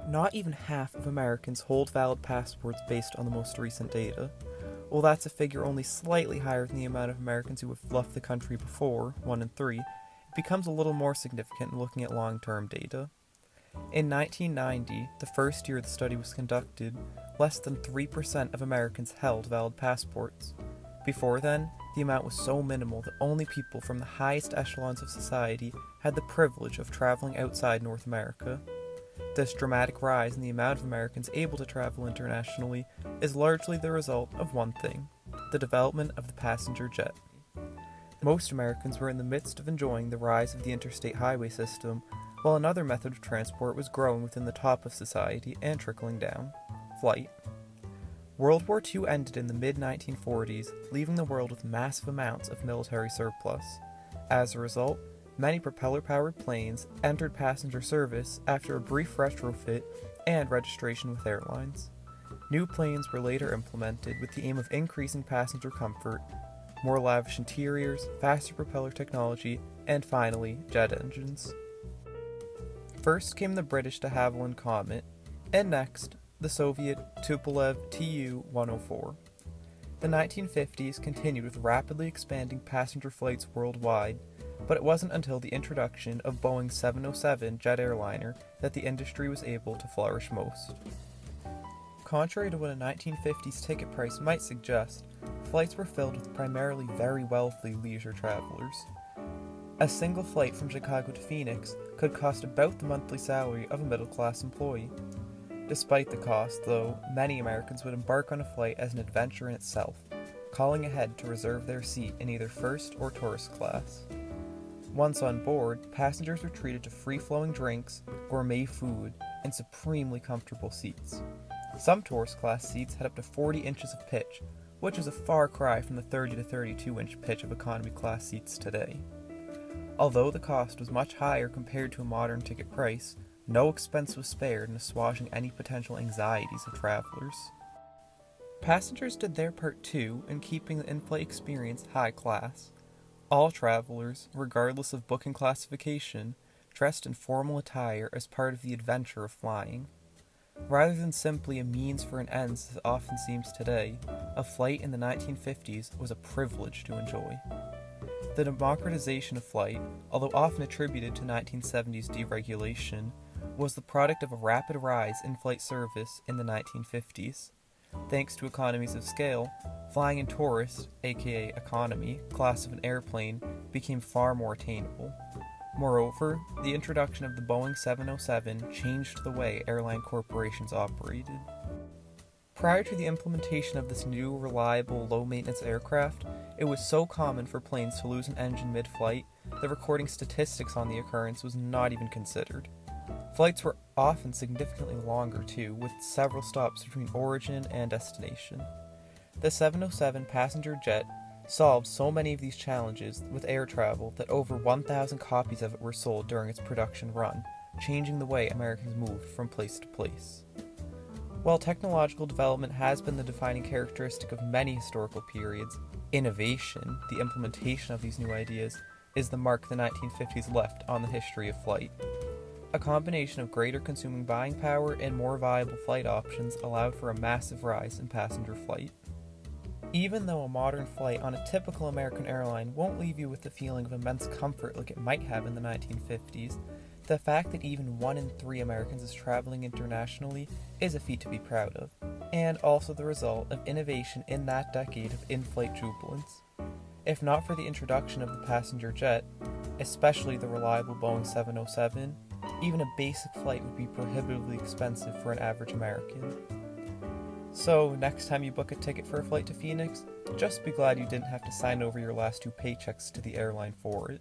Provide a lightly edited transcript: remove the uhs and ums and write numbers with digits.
Not even half of Americans hold valid passports based on the most recent data. While that's a figure only slightly higher than the amount of Americans who have left the country before, 1 in 3, it becomes a little more significant in looking at long-term data. In 1990, the first year the study was conducted, less than 3% of Americans held valid passports. Before then, the amount was so minimal that only people from the highest echelons of society had the privilege of traveling outside North America. This dramatic rise in the amount of Americans able to travel internationally is largely the result of one thing: the development of the passenger jet. Most Americans were in the midst of enjoying the rise of the interstate highway system, while another method of transport was growing within the top of society and trickling down: flight. World War II ended in the mid-1940s, leaving the world with massive amounts of military surplus. As a result, many propeller-powered planes entered passenger service after a brief retrofit and registration with airlines. New planes were later implemented with the aim of increasing passenger comfort, more lavish interiors, faster propeller technology, and finally, jet engines. First came the British de Havilland Comet, and next, the Soviet Tupolev Tu-104. The 1950s continued with rapidly expanding passenger flights worldwide, but it wasn't until the introduction of Boeing's 707 jet airliner that the industry was able to flourish most. Contrary to what a 1950s ticket price might suggest, flights were filled with primarily very wealthy leisure travelers. A single flight from Chicago to Phoenix could cost about the monthly salary of a middle-class employee. Despite the cost, though, many Americans would embark on a flight as an adventure in itself, calling ahead to reserve their seat in either first or tourist class. Once on board, passengers were treated to free-flowing drinks, gourmet food, and supremely comfortable seats. Some tourist class seats had up to 40 inches of pitch, which is a far cry from the 30 to 32 inch pitch of economy class seats today. Although the cost was much higher compared to a modern ticket price, no expense was spared in assuaging any potential anxieties of travelers. Passengers did their part too in keeping the in-flight experience high class. All travelers, regardless of booking classification, dressed in formal attire as part of the adventure of flying. Rather than simply a means for an end as it often seems today, a flight in the 1950s was a privilege to enjoy. The democratization of flight, although often attributed to 1970s deregulation, was the product of a rapid rise in flight service in the 1950s. Thanks to economies of scale, flying in tourist, aka economy, class of an airplane became far more attainable. Moreover, the introduction of the Boeing 707 changed the way airline corporations operated. Prior to the implementation of this new, reliable, low-maintenance aircraft, it was so common for planes to lose an engine mid-flight that recording statistics on the occurrence was not even considered. Flights were often significantly longer too, with several stops between origin and destination. The 707 passenger jet solved so many of these challenges with air travel that over 1,000 copies of it were sold during its production run, changing the way Americans moved from place to place. While technological development has been the defining characteristic of many historical periods, innovation, the implementation of these new ideas, is the mark the 1950s left on the history of flight. A combination of greater consuming buying power and more viable flight options allowed for a massive rise in passenger flight. Even though a modern flight on a typical American airline won't leave you with the feeling of immense comfort like it might have in the 1950s, the fact that even 1 in 3 Americans is traveling internationally is a feat to be proud of, and also the result of innovation in that decade of in-flight jubilance. If not for the introduction of the passenger jet, especially the reliable Boeing 707, even a basic flight would be prohibitively expensive for an average American. So, next time you book a ticket for a flight to Phoenix, just be glad you didn't have to sign over your last 2 paychecks to the airline for it.